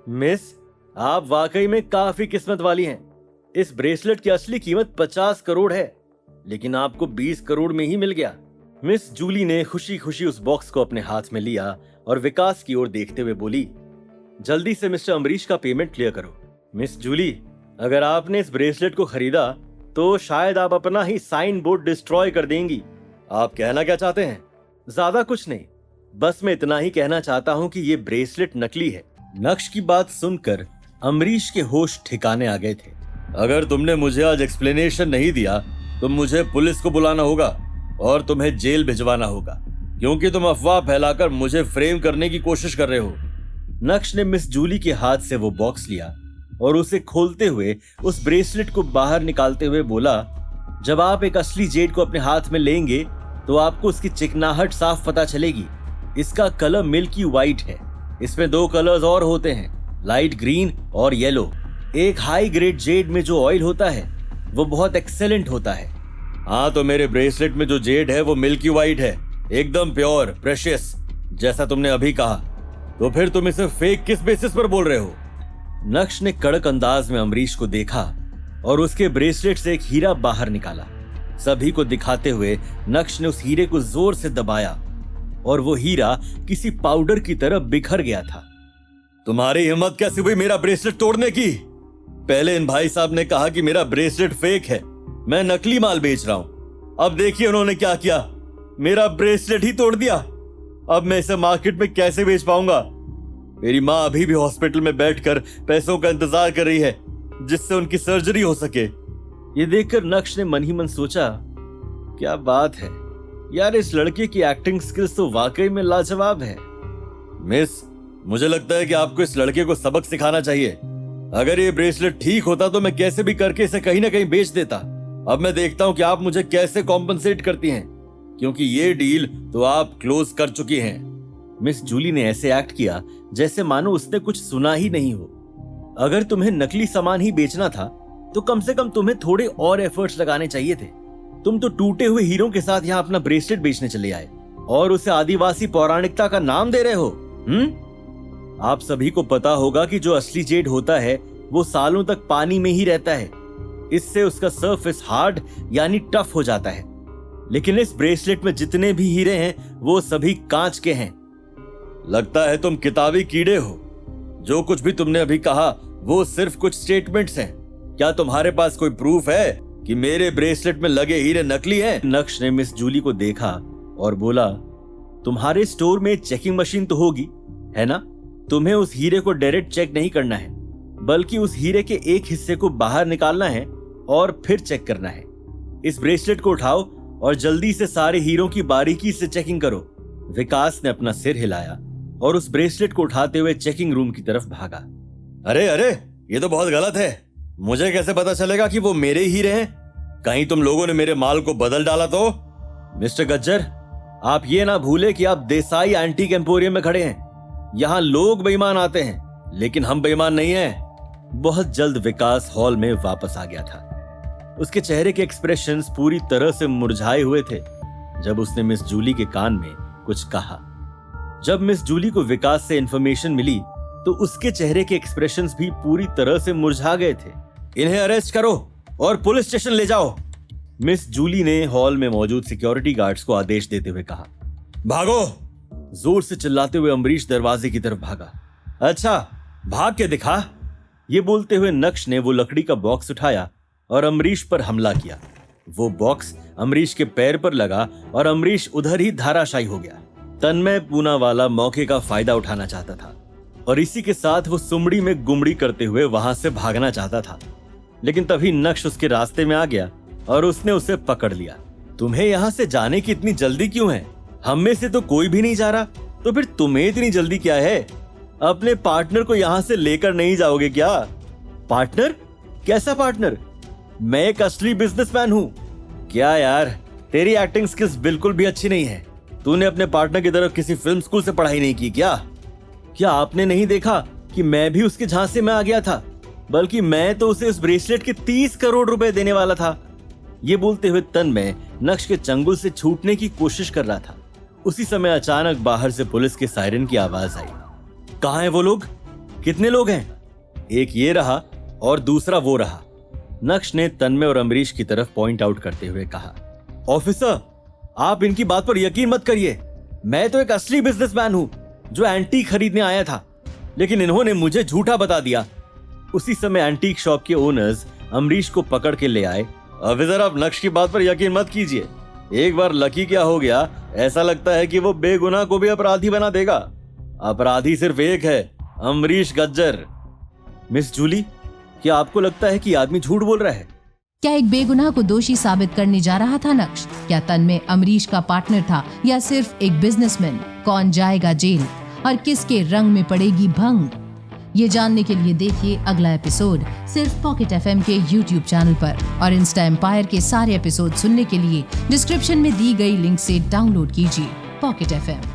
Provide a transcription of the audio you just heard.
Miss, आप वाकई में काफी किस्मत वाली हैं। इस ब्रेसलेट की असली कीमत 50 करोड़ है, लेकिन आपको 20 करोड़ में ही मिल गया। मिस जूली ने खुशी खुशी उस बॉक्स को अपने हाथ में लिया और विकास की ओर देखते हुए बोली, जल्दी से मिस्टर अम्बरीश का पेमेंट क्लियर करो। मिस जूली, अगर आपने इस ब्रेसलेट को खरीदा तो शायद आप अपना ही साइन बोर्ड डिस्ट्रॉय कर देंगी। आप कहना क्या चाहते हैं? ज्यादा कुछ नहीं, बस मैं इतना ही कहना चाहता हूँ कि ये ब्रेसलेट नकली है। नक्श की बात सुनकर अम्बरीश के होश ठिकाने आ गए थे। अगर तुमने मुझे आज एक्सप्लेनेशन नहीं दिया तो मुझे पुलिस को बुलाना होगा और तुम्हें जेल भिजवाना होगा, क्योंकि तुम अफवाह फैलाकर मुझे फ्रेम करने की कोशिश कर रहे हो। नक्श ने मिस जूली के हाथ से वो बॉक्स लिया और उसे खोलते हुए उस ब्रेसलेट को बाहर निकालते हुए बोला, जब आप एक असली जेड को अपने हाथ में लेंगे तो आपको उसकी चिकनाहट साफ पता चलेगी। इसका कलर मिल्की व्हाइट है। इसमें 2 कलर्स और होते हैं, लाइट ग्रीन और येलो। एक हाई ग्रेड जेड में जो ऑयल होता है वो बहुत एक्सेलेंट होता है। हाँ, तो मेरे ब्रेसलेट में जो जेड है वो मिल्की व्हाइट है, एकदम प्योर प्रेशियस, जैसा तुमने अभी कहा। तो फिर तुम इसे फेक किस बेसिस पर बोल रहे हो? नक्श ने कड़क अंदाज में अम्बरीश को देखा और उसके ब्रेसलेट से एक हीरा बाहर निकाला। सभी को दिखाते हुए नक्श ने उस हीरे को जोर से दबाया और वो हीरा किसी पाउडर की तरह बिखर गया था। तुम्हारी हिम्मत कैसे हुई मेरा ब्रेसलेट तोड़ने की? पहले इन भाई साहब ने कहा कि मेरा ब्रेसलेट फेक है, मैं नकली माल बेच रहा हूं। अब देखिए उन्होंने क्या किया, मेरा ब्रेसलेट ही तोड़ दिया। अब मैं इसे मार्केट में कैसे बेच पाऊंगा? मेरी माँ अभी भी हॉस्पिटल में बैठकर पैसों का इंतजार कर रही है जिससे उनकी सर्जरी हो सके। ये देखकर नक्श ने मन ही मन सोचा, क्या बात है यार, इस लड़के की एक्टिंग स्किल्स तो वाकई में लाजवाब है। मिस, मुझे लगता है कि आपको इस लड़के को सबक सिखाना चाहिए। अगर ये ब्रेसलेट ठीक होता तो मैं कैसे भी करके इसे कहीं ना कहीं बेच देता। अब मैं देखता हूं कि आप मुझे कैसे कॉम्पनसेट करती हैं, क्योंकि ये डील तो आप क्लोज कर चुकी हैं। मिस जूली ने ऐसे एक्ट किया जैसे मानो उसने कुछ सुना ही नहीं हो। अगर तुम्हें नकली सामान ही बेचना था तो कम से कम तुम्हें थोड़े और एफर्ट्स लगाने चाहिए थे। तुम तो टूटे हुए हीरों के साथ यहाँ अपना ब्रेसलेट बेचने चले आए और उसे आदिवासी पौराणिकता का नाम दे रहे हो। आप सभी को पता होगा कि जो असली जेड होता है वो सालों तक पानी में ही रहता है। इससे उसका सरफेस हार्ड यानी टफ हो जाता है, लेकिन इस ब्रेसलेट में जितने भी हीरे हैं वो सभी कांच के हैं। लगता है तुम किताबी कीड़े हो। जो कुछ भी तुमने अभी कहा वो सिर्फ कुछ स्टेटमेंट्स हैं। क्या तुम्हारे पास कोई प्रूफ है कि मेरे ब्रेसलेट में लगे हीरे नकली हैं? नक्श ने मिस जूली को देखा और बोला, तुम्हारे स्टोर में चेकिंग मशीन तो होगी, है ना? तुम्हें उस हीरे को डायरेक्ट चेक नहीं करना है, बल्कि उस हीरे के एक हिस्से को बाहर निकालना है और फिर चेक करना है। इस ब्रेसलेट को उठाओ और जल्दी से सारे हीरों की बारीकी से चेकिंग करो। विकास ने अपना सिर हिलाया और उस ब्रेसलेट को उठाते हुए चेकिंग रूम की तरफ भागा। अरे अरे, ये तो बहुत गलत है। मुझे कैसे पता चलेगा कि वो मेरे हीरे हैं? कहीं तुम लोगों ने मेरे माल को बदल डाला तो? मिस्टर गज्जर, आप ये ना भूले कि आप देसाई एंटीक एम्पोरियम में खड़े हैं। यहाँ लोग बेईमान आते हैं, लेकिन हम बेईमान नहीं हैं। बहुत जल्द विकास हॉल में वापस आ गया था। उसके चेहरे के एक्सप्रेशंस पूरी तरह से मुरझाए हुए थे जब उसने मिस जूली के कान में कुछ कहा। जब मिस जूली को विकास से इंफॉर्मेशन मिली तो उसके चेहरे के एक्सप्रेशंस भी पूरी तरह से मुरझा गए थे। इन्हें अरेस्ट करो और पुलिस स्टेशन ले जाओ, मिस जूली ने हॉल में मौजूद सिक्योरिटी गार्ड्स को आदेश देते हुए कहा। भागो, जोर से चिल्लाते हुए अम्बरीश दरवाजे की तरफ भागा। अच्छा, भाग के दिखा। ये बोलते हुए नक्श ने वो लकड़ी का बॉक्स उठाया और अम्बरीश पर हमला किया। वो बॉक्स अम्बरीश के पैर पर लगा और अम्बरीश उधर ही धाराशायी हो गया। तन्मय पूनावाला मौके का फायदा उठाना चाहता था और इसी के साथ वो सुमड़ी में गुमड़ी करते हुए वहां से भागना चाहता था, लेकिन तभी नक्श उसके रास्ते में आ गया और उसने उसे पकड़ लिया। तुम्हें यहाँ से जाने की इतनी जल्दी क्यों है? हम में से तो कोई भी नहीं जा रहा, तो फिर तुम्हें इतनी जल्दी क्या है? अपने पार्टनर को यहाँ से लेकर नहीं जाओगे क्या? पार्टनर? कैसा पार्टनर? मैं एक असली बिजनेसमैन हूँ। क्या यार, तेरी एक्टिंग स्किल्स बिल्कुल भी अच्छी नहीं है। तूने अपने पार्टनर की तरफ किसी फिल्म स्कूल से पढ़ाई नहीं की क्या? क्या आपने नहीं देखा कि मैं भी उसके झांसे में आ गया था? बल्कि मैं तो उसे उस ब्रेसलेट के 30 करोड़ रुपए देने वाला था। ये बोलते हुए तन्मय नक्श के चंगुल से छूटने की कोशिश कर रहा था। उसी समय अचानक बाहर से पुलिस के सायरन की आवाज आई। कहाँ हैं वो लोग? कितने लोग हैं? एक ये रहा और दूसरा वो रहा। नक्श ने तन्मय और अमरीश की तरफ पॉइंट आउट करते हुए कहा, ऑफिसर, आप इनकी बात पर यकीन मत करिए। मैं तो एक असली बिजनेसमैन हूं जो एंटीक खरीदने आया था, लेकिन इन्होंने मुझे झूठा बता दिया। उसी समय एंटीक शॉप के ओनर्स अमरीश को पकड़ के ले आए। ऑफिसर, आप नक्श की बात पर यकीन मत कीजिए। एक बार लकी क्या हो गया, ऐसा लगता है कि वो बेगुनाह को भी अपराधी बना देगा। अपराधी सिर्फ एक है, अमरीश गज्जर। मिस जूली, क्या आपको लगता है कि आदमी झूठ बोल रहा है? क्या एक बेगुनाह को दोषी साबित करने जा रहा था नक्श? क्या तन्मय अमरीश का पार्टनर था या सिर्फ एक बिजनेसमैन? कौन जाएगा जेल और किसके रंग में पड़ेगी भंग? ये जानने के लिए देखिए अगला एपिसोड सिर्फ पॉकेट एफएम के YouTube चैनल पर, और इंस्टा एम्पायर के सारे एपिसोड सुनने के लिए डिस्क्रिप्शन में दी गई लिंक से डाउनलोड कीजिए पॉकेट एफएम।